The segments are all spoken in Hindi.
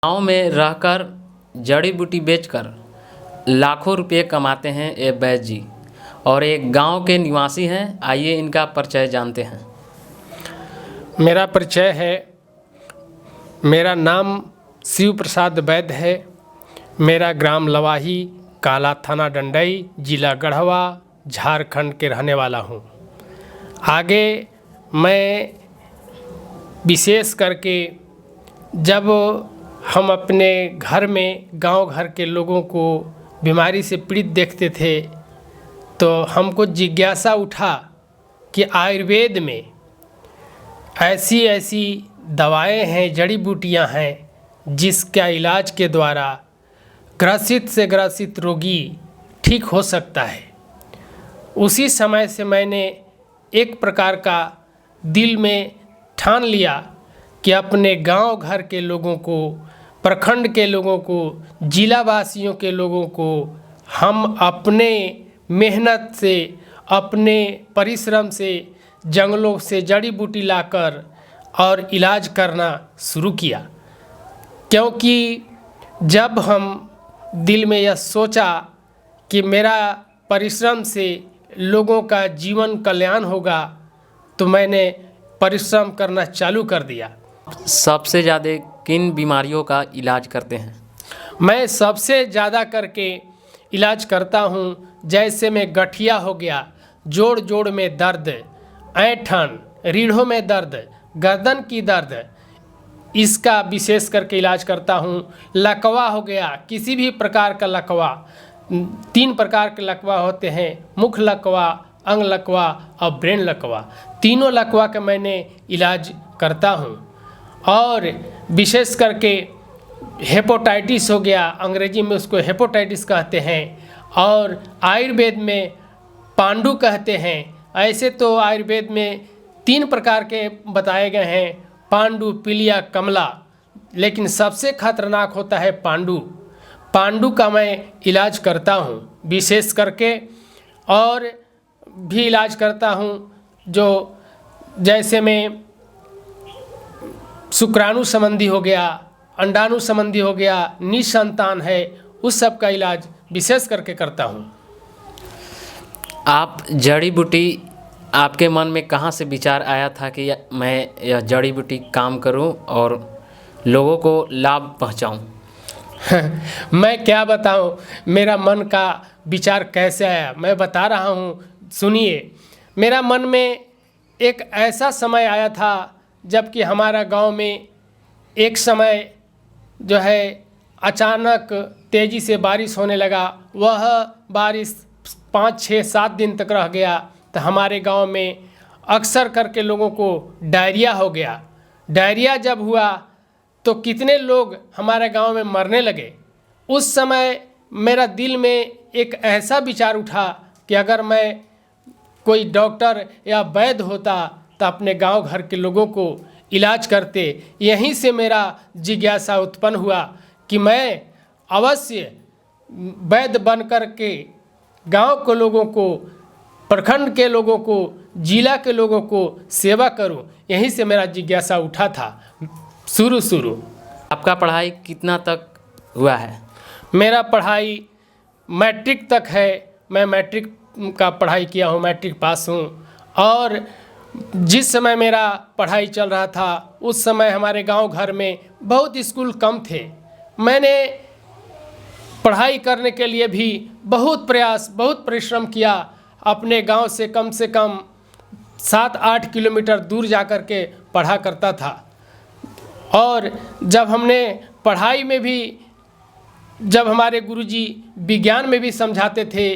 गाँव में रहकर जड़ी बूटी बेचकर लाखों रुपए कमाते हैं ये वैद्य जी और एक गांव के निवासी हैं। आइए इनका परिचय जानते हैं। मेरा परिचय है। मेरा नाम शिव प्रसाद वैद्य है। मेरा ग्राम लवाही, काला थाना डंडई, जिला गढ़वा, झारखंड के रहने वाला हूँ। आगे मैं विशेष करके जब हम अपने घर में गांव घर के लोगों को बीमारी से पीड़ित देखते थे तो हमको जिज्ञासा उठा कि आयुर्वेद में ऐसी ऐसी दवाएं हैं, जड़ी बूटियां हैं जिसका इलाज के द्वारा ग्रसित से ग्रसित रोगी ठीक हो सकता है। उसी समय से मैंने एक प्रकार का दिल में ठान लिया कि अपने गांव घर के लोगों को, प्रखंड के लोगों को, जिला वासियों के लोगों को हम अपने मेहनत से, अपने परिश्रम से जंगलों से जड़ी बूटी लाकर और इलाज करना शुरू किया। क्योंकि जब हम दिल में यह सोचा कि मेरा परिश्रम से लोगों का जीवन कल्याण होगा तो मैंने परिश्रम करना चालू कर दिया। सबसे ज़्यादा किन बीमारियों का इलाज करते हैं? मैं सबसे ज़्यादा करके इलाज करता हूँ, जैसे में गठिया हो गया, जोड़ जोड़ में दर्द, ऐंठन, रीढ़ों में दर्द, गर्दन की दर्द, इसका विशेष करके इलाज करता हूँ। लकवा हो गया, किसी भी प्रकार का लकवा, 3 प्रकार के लकवा होते हैं, मुख लकवा, अंग लकवा और ब्रेन लकवा। तीनों लकवा का मैंने इलाज करता हूँ। और विशेष करके हेपेटाइटिस हो गया, अंग्रेजी में उसको हेपेटाइटिस कहते हैं और आयुर्वेद में पांडु कहते हैं। ऐसे तो आयुर्वेद में 3 प्रकार के बताए गए हैं, पांडु, पीलिया, कमला, लेकिन सबसे खतरनाक होता है पांडु। पांडु का मैं इलाज करता हूँ विशेष करके, और भी इलाज करता हूँ जो जैसे में शुक्राणु संबंधी हो गया, अंडाणु संबंधी हो गया, निसंतान है, उस सब का इलाज विशेष करके करता हूँ। आप जड़ी बूटी, आपके मन में कहाँ से विचार आया था कि मैं यह जड़ी बूटी काम करूं और लोगों को लाभ पहुंचाऊं? मैं क्या बताऊं, मेरा मन का विचार कैसे आया, मैं बता रहा हूं, सुनिए। मेरा मन में एक ऐसा समय आया था जबकि हमारा गांव में एक समय जो है अचानक तेज़ी से बारिश होने लगा। वह बारिश 5, 6, 7 दिन तक रह गया तो हमारे गांव में अक्सर करके लोगों को डायरिया हो गया। डायरिया जब हुआ तो कितने लोग हमारे गांव में मरने लगे। उस समय मेरा दिल में एक ऐसा विचार उठा कि अगर मैं कोई डॉक्टर या वैद्य होता तो अपने गांव घर के लोगों को इलाज करते। यहीं से मेरा जिज्ञासा उत्पन्न हुआ कि मैं अवश्य वैद्य बन कर के गांव के लोगों को, प्रखंड के लोगों को, जिला के लोगों को सेवा करूं। यहीं से मेरा जिज्ञासा उठा था शुरू। आपका पढ़ाई कितना तक हुआ है? मेरा पढ़ाई मैट्रिक तक है। मैं मैट्रिक का पढ़ाई किया हूँ, मैट्रिक पास हूँ। और जिस समय मेरा पढ़ाई चल रहा था उस समय हमारे गांव घर में बहुत स्कूल कम थे। मैंने पढ़ाई करने के लिए भी बहुत प्रयास, बहुत परिश्रम किया। अपने गांव से कम 7-8 किलोमीटर दूर जा कर के पढ़ा करता था। और जब हमने पढ़ाई में भी, जब हमारे गुरुजी विज्ञान में भी समझाते थे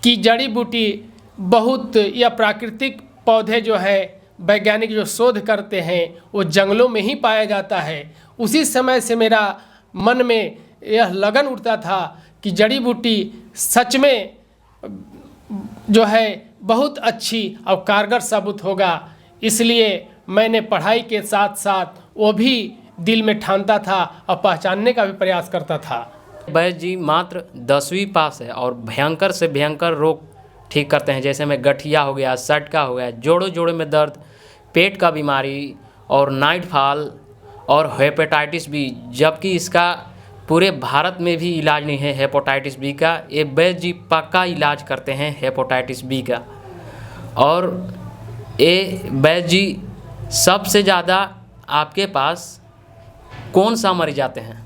कि जड़ी बूटी बहुत, या प्राकृतिक पौधे जो है वैज्ञानिक जो शोध करते हैं वो जंगलों में ही पाया जाता है, उसी समय से मेरा मन में यह लगन उठता था कि जड़ी बूटी सच में जो है बहुत अच्छी और कारगर साबित होगा। इसलिए मैंने पढ़ाई के साथ साथ वो भी दिल में ठानता था और पहचानने का भी प्रयास करता था। वैद्य जी मात्र 10वीं पास है और भयंकर से भयंकर रोग ठीक करते हैं, जैसे में गठिया हो गया, सटका हो गया, जोड़ों जोड़ों में दर्द, पेट का बीमारी और नाइट फॉल और हेपेटाइटिस बी, जबकि इसका पूरे भारत में भी इलाज नहीं है हेपेटाइटिस बी का। ये वैद्य जी पक्का इलाज करते हैं हेपेटाइटिस बी का। और ये वैद्य जी सबसे ज़्यादा आपके पास कौन सा मरीज आते हैं?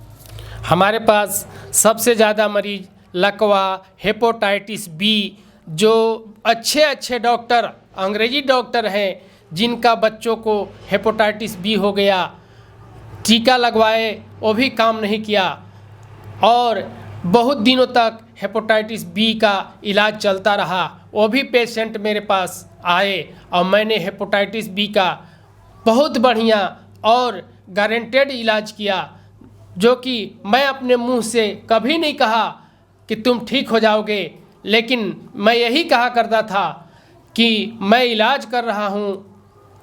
हमारे पास सबसे ज़्यादा मरीज लकवा, हेपेटाइटिस बी, जो अच्छे अच्छे डॉक्टर, अंग्रेजी डॉक्टर हैं, जिनका बच्चों को हेपेटाइटिस बी हो गया, टीका लगवाए वो भी काम नहीं किया, और बहुत दिनों तक हेपेटाइटिस बी का इलाज चलता रहा। वो भी पेशेंट मेरे पास आए और मैंने हेपेटाइटिस बी का बहुत बढ़िया और गारंटेड इलाज किया, जो कि मैं अपने मुंह से कभी नहीं कहा कि तुम ठीक हो जाओगे, लेकिन मैं यही कहा करता था कि मैं इलाज कर रहा हूं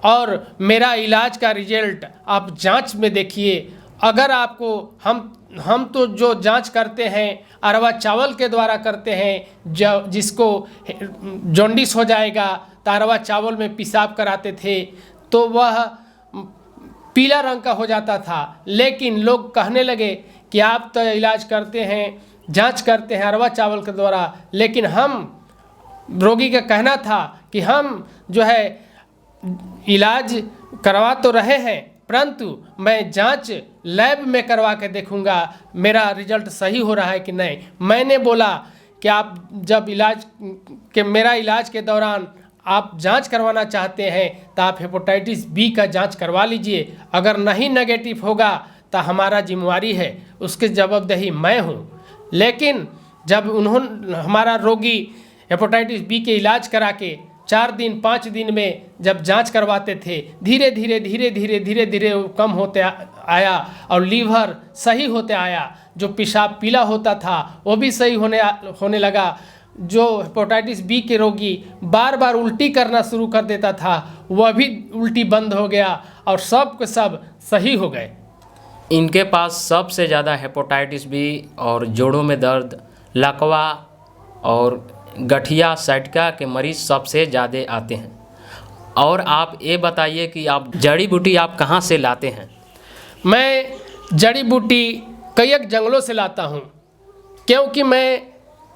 और मेरा इलाज का रिजल्ट आप जांच में देखिए। अगर आपको हम तो जो जांच करते हैं अरवा चावल के द्वारा करते हैं, जिसको जॉन्डिस हो जाएगा तो अरवा चावल में पेशाब कराते थे तो वह पीला रंग का हो जाता था। लेकिन लोग कहने लगे कि आप तो इलाज करते हैं, जांच करते हैं अरवा चावल के द्वारा, लेकिन हम रोगी का कहना था कि हम जो है इलाज करवा तो रहे हैं, परंतु मैं जांच लैब में करवा के देखूंगा मेरा रिजल्ट सही हो रहा है कि नहीं। मैंने बोला कि आप जब मेरा इलाज के दौरान आप जांच करवाना चाहते हैं तो आप हेपेटाइटिस बी का जांच करवा लीजिए, अगर नहीं नेगेटिव होगा तो हमारा जिम्मेवारी है, उसके जवाबदेही मैं हूं। लेकिन जब हमारा रोगी हेपेटाइटिस बी के इलाज करा के 4 दिन 5 दिन में जब जांच करवाते थे, धीरे धीरे वो कम होते आया और लीवर सही होते आया, जो पेशाब पीला होता था वो भी सही होने लगा। जो हेपेटाइटिस बी के रोगी बार बार उल्टी करना शुरू कर देता था, वह भी उल्टी बंद हो गया और सब के सब सही हो गए। इनके पास सबसे ज़्यादा हेपेटाइटिस बी और जोड़ों में दर्द, लकवा और गठिया साइटिका के मरीज सबसे ज़्यादा आते हैं। और आप ये बताइए कि आप जड़ी बूटी आप कहाँ से लाते हैं? मैं जड़ी बूटी कई जंगलों से लाता हूँ, क्योंकि मैं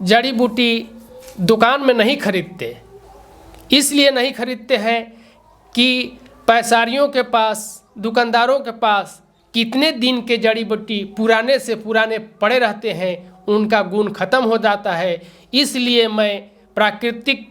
जड़ी बूटी दुकान में नहीं खरीदते। इसलिए नहीं खरीदते हैं कि पैसारियों के पास, दुकानदारों के पास कितने दिन के जड़ी बूटी पुराने से पुराने पड़े रहते हैं, उनका गुण खत्म हो जाता है। इसलिए मैं प्राकृतिक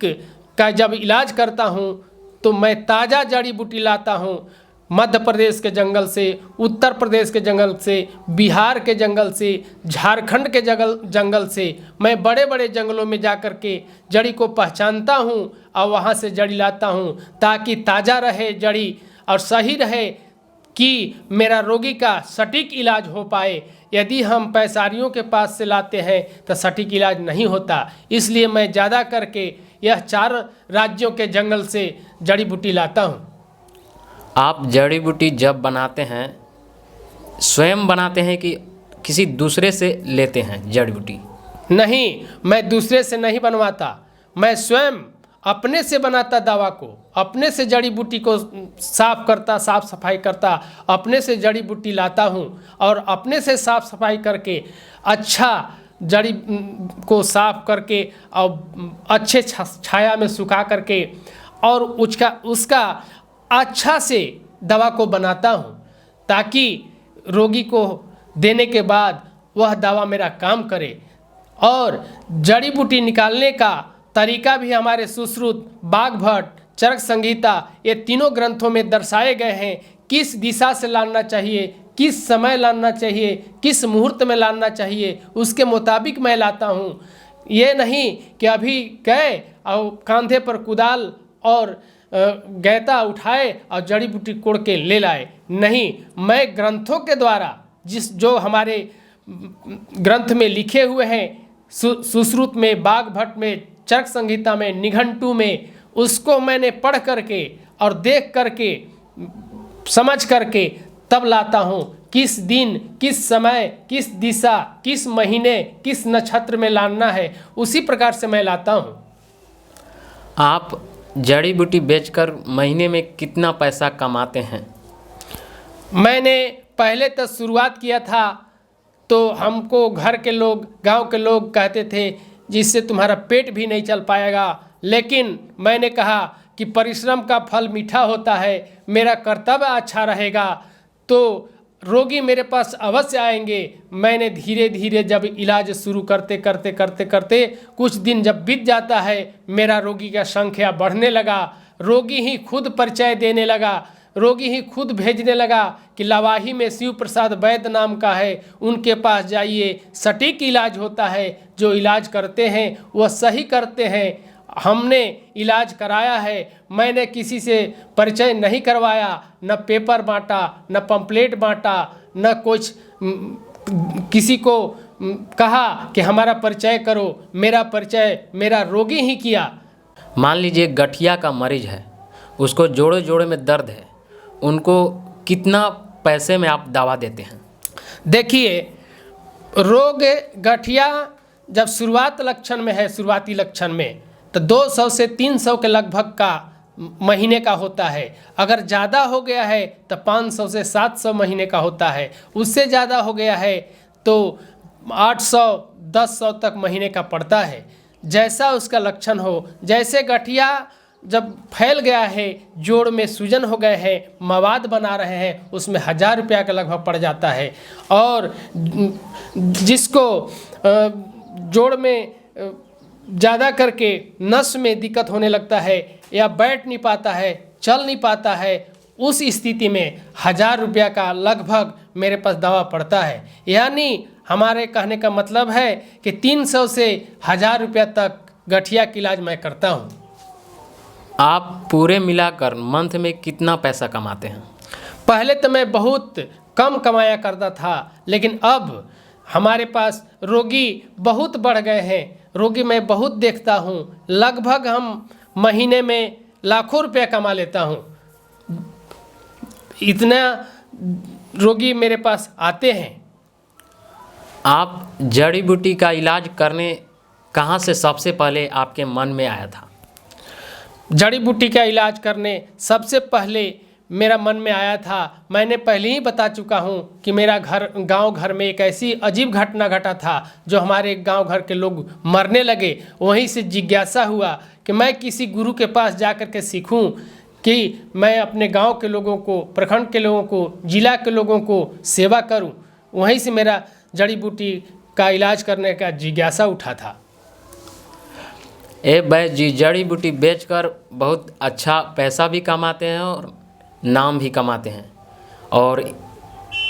का जब इलाज करता हूँ तो मैं ताज़ा जड़ी बूटी लाता हूँ, मध्य प्रदेश के जंगल से, उत्तर प्रदेश के जंगल से, बिहार के जंगल से, झारखंड के जंगल से। मैं बड़े बड़े जंगलों में जा कर के जड़ी को पहचानता हूँ और वहाँ से जड़ी लाता हूँ, ताकि ताज़ा रहे जड़ी और सही रहे कि मेरा रोगी का सटीक इलाज हो पाए। यदि हम पैसारियों के पास से लाते हैं तो सटीक इलाज नहीं होता। इसलिए मैं ज़्यादा करके यह 4 राज्यों के जंगल से जड़ी बूटी लाता हूँ। आप जड़ी बूटी जब बनाते हैं, स्वयं बनाते हैं कि किसी दूसरे से लेते हैं जड़ी बूटी? नहीं, मैं दूसरे से नहीं बनवाता, मैं स्वयं अपने से बनाता दवा को, अपने से जड़ी बूटी को साफ सफाई करता, अपने से जड़ी बूटी लाता हूँ और अपने से साफ सफाई करके अच्छा जड़ी को साफ करके और अच्छे छाया में सुखा करके और उसका अच्छा से दवा को बनाता हूँ, ताकि रोगी को देने के बाद वह दवा मेरा काम करे। और जड़ी बूटी निकालने का तरीका भी हमारे सुश्रुत, बागभट, चरक संहिता, ये तीनों ग्रंथों में दर्शाए गए हैं। किस दिशा से लाना चाहिए, किस समय लाना चाहिए, किस मुहूर्त में लाना चाहिए, उसके मुताबिक मैं लाता हूँ। ये नहीं कि अभी गए और कंधे पर कुदाल और गैता उठाए और जड़ी बूटी कोड़ के ले लाए। नहीं, मैं ग्रंथों के द्वारा जो हमारे ग्रंथ में लिखे हुए हैं, सुश्रुत में, बागभट में, चरक संहिता में, निघंटू में, उसको मैंने पढ़ करके और देख करके समझ करके तब लाता हूँ। किस दिन, किस समय, किस दिशा, किस महीने, किस नक्षत्र में लाना है, उसी प्रकार से मैं लाता हूँ। आप जड़ी बूटी बेचकर महीने में कितना पैसा कमाते हैं? मैंने पहले तो शुरुआत किया था तो हमको घर के लोग, गांव के लोग कहते थे जिससे तुम्हारा पेट भी नहीं चल पाएगा, लेकिन मैंने कहा कि परिश्रम का फल मीठा होता है, मेरा कर्तव्य अच्छा रहेगा तो रोगी मेरे पास अवश्य आएंगे। मैंने धीरे धीरे जब इलाज शुरू करते करते करते करते कुछ दिन जब बीत जाता है, मेरा रोगी का संख्या बढ़ने लगा। रोगी ही खुद परिचय देने लगा, रोगी ही खुद भेजने लगा कि लवाही में शिव प्रसाद वैद्य नाम का है, उनके पास जाइए, सटीक इलाज होता है, जो इलाज करते हैं वह सही करते हैं। हमने इलाज कराया है, मैंने किसी से परिचय नहीं करवाया, न पेपर बांटा, न पंपलेट बांटा, न कुछ किसी को कहा कि हमारा परिचय करो। मेरा परिचय मेरा रोगी ही किया। मान लीजिए गठिया का मरीज है, उसको जोड़े जोड़े में दर्द है, उनको कितना पैसे में आप दवा देते हैं? देखिए, रोग गठिया जब शुरुआती लक्षण में तो 200 से 300 के लगभग का महीने का होता है। अगर ज़्यादा हो गया है तो 500 से 700 महीने का होता है। उससे ज़्यादा हो गया है तो 800 1000 तक महीने का पड़ता है, जैसा उसका लक्षण हो। जैसे गठिया जब फैल गया है, जोड़ में सूजन हो गए हैं, मवाद बना रहे हैं, उसमें 1000 रुपया का लगभग पड़ जाता है। और जिसको जोड़ में ज़्यादा करके नस में दिक्कत होने लगता है या बैठ नहीं पाता है, चल नहीं पाता है, उस स्थिति में 1000 रुपया का लगभग मेरे पास दवा पड़ता है। यानी हमारे कहने का मतलब है कि 300 से 1000 रुपया तक गठिया का इलाज मैं करता हूँ। आप पूरे मिलाकर मंथ में कितना पैसा कमाते हैं? पहले तो मैं बहुत कम कमाया करता था, लेकिन अब हमारे पास रोगी बहुत बढ़ गए हैं। रोगी मैं बहुत देखता हूँ, लगभग हम महीने में लाखों रुपया कमा लेता हूँ। इतना रोगी मेरे पास आते हैं। आप जड़ी बूटी का इलाज करने कहाँ से सबसे पहले आपके मन में आया था? जड़ी बूटी का इलाज करने सबसे पहले मेरा मन में आया था, मैंने पहले ही बता चुका हूँ कि मेरा गांव घर में एक ऐसी अजीब घटना घटा था जो हमारे गांव घर के लोग मरने लगे। वहीं से जिज्ञासा हुआ कि मैं किसी गुरु के पास जाकर के सीखूं कि मैं अपने गांव के लोगों को, प्रखंड के लोगों को, जिला के लोगों को सेवा करूं। वहीं से मेरा जड़ी बूटी का इलाज करने का जिज्ञासा उठा था। वैद्य जी जड़ी बूटी बेचकर बहुत अच्छा पैसा भी कमाते हैं और नाम भी कमाते हैं, और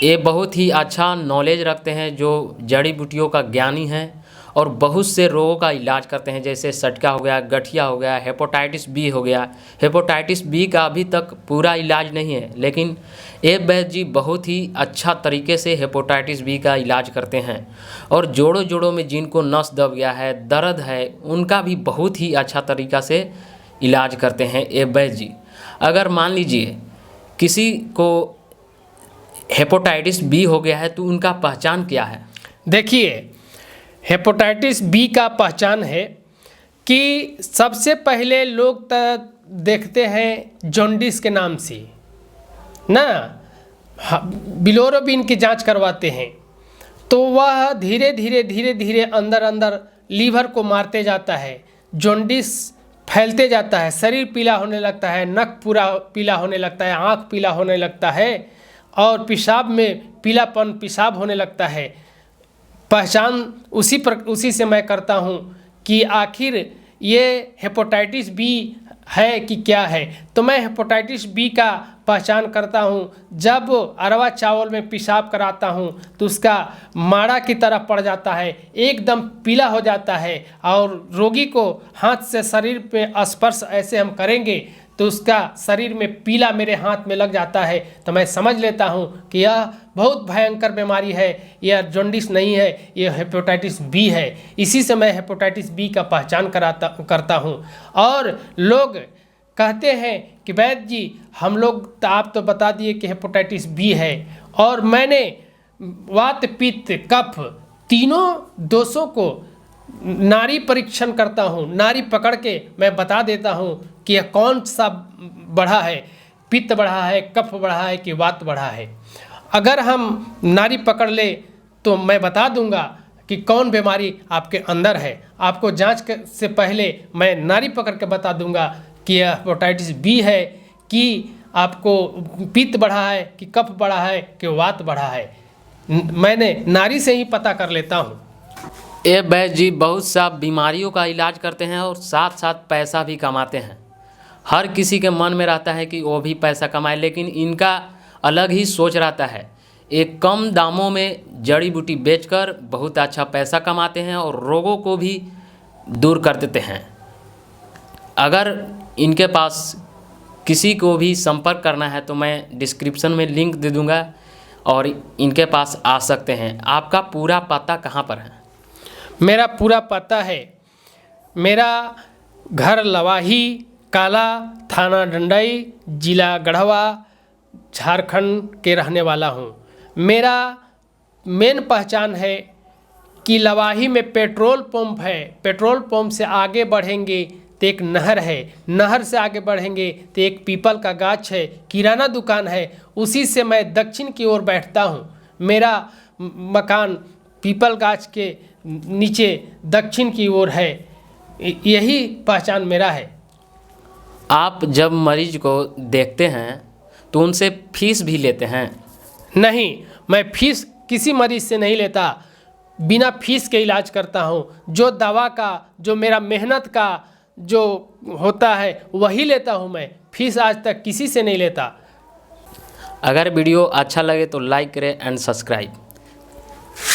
ये बहुत ही अच्छा नॉलेज रखते हैं, जो जड़ी बूटियों का ज्ञानी हैं और बहुत से रोगों का इलाज करते हैं, जैसे सटका हो गया, गठिया हो गया, हेपेटाइटिस बी हो गया। हेपेटाइटिस बी का अभी तक पूरा इलाज नहीं है, लेकिन ये वैद्य जी बहुत ही अच्छा तरीके से हेपेटाइटिस बी का इलाज करते हैं। और जोड़ों जोड़ों में जिनको नस दब गया है, दर्द है, उनका भी बहुत ही अच्छा तरीक़ा से इलाज करते हैं ये वैद्य जी। अगर मान लीजिए किसी को हेपेटाइटिस बी हो गया है तो उनका पहचान क्या है? देखिए, हेपेटाइटिस बी का पहचान है कि सबसे पहले लोग देखते हैं जॉन्डिस के नाम से ना, बिलोरोबिन की जांच करवाते हैं, तो वह धीरे धीरे अंदर अंदर लीवर को मारते जाता है, जॉन्डिस फैलते जाता है, शरीर पीला होने लगता है, नक पूरा पीला होने लगता है, आँख पीला होने लगता है और पेशाब में पीलापन, पेशाब होने लगता है। पहचान उसी से मैं करता हूँ कि आखिर ये हेपेटाइटिस बी है कि क्या है। तो मैं हेपेटाइटिस बी का पहचान करता हूँ जब अरवा चावल में पेशाब कराता हूँ तो उसका माड़ा की तरह पड़ जाता है, एकदम पीला हो जाता है, और रोगी को हाथ से शरीर पे स्पर्श ऐसे हम करेंगे तो उसका शरीर में पीला मेरे हाथ में लग जाता है, तो मैं समझ लेता हूँ कि यह बहुत भयंकर बीमारी है, यह जॉन्डिस नहीं है, यह हेपेटाइटिस बी है। इसी से मैं हेपेटाइटिस बी का पहचान करता हूँ। और लोग कहते हैं कि वैद्य जी हम लोग तो आप तो बता दिए कि हेपेटाइटिस बी है, और मैंने वात पित्त कफ तीनों दोषों को नाड़ी परीक्षण करता हूँ, नाड़ी पकड़ के मैं बता देता हूँ कि यह कौन सा बढ़ा है, पित्त बढ़ा है, कफ बढ़ा है कि वात बढ़ा है। अगर हम नाड़ी पकड़ ले तो मैं बता दूंगा कि कौन बीमारी आपके अंदर है। आपको जांच से पहले मैं नाड़ी पकड़ के बता दूंगा कि यह हेपेटाइटिस बी है, कि आपको पित्त बढ़ा है, कि कफ बढ़ा है, कि वात बढ़ा है। मैंने नाड़ी से ही पता कर लेता हूँ। ये वैद्य जी बहुत सा बीमारियों का इलाज करते हैं और साथ साथ पैसा भी कमाते हैं। हर किसी के मन में रहता है कि वो भी पैसा कमाए, लेकिन इनका अलग ही सोच रहता है। एक कम दामों में जड़ी बूटी बेचकर बहुत अच्छा पैसा कमाते हैं और रोगों को भी दूर कर देते हैं। अगर इनके पास किसी को भी संपर्क करना है तो मैं डिस्क्रिप्शन में लिंक दे दूंगा और इनके पास आ सकते हैं। आपका पूरा पता कहाँ पर है? मेरा पूरा पता है, मेरा घर लवाही काला, थाना डंडई, जिला गढ़वा, झारखंड के रहने वाला हूँ। मेरा मेन पहचान है कि लवाही में पेट्रोल पंप है। पेट्रोल पंप से आगे बढ़ेंगे तो एक नहर है, नहर से आगे बढ़ेंगे तो एक पीपल का गाछ है, किराना दुकान है। उसी से मैं दक्षिण की ओर बैठता हूँ। मेरा मकान पीपल गाछ के नीचे दक्षिण की ओर है। यही पहचान मेरा है। आप जब मरीज को देखते हैं तो उनसे फीस भी लेते हैं? नहीं, मैं फीस किसी मरीज से नहीं लेता। बिना फीस के इलाज करता हूँ। जो दवा का, जो मेरा मेहनत का जो होता है वही लेता हूँ मैं। फीस आज तक किसी से नहीं लेता। अगर वीडियो अच्छा लगे तो लाइक करें एंड सब्सक्राइब।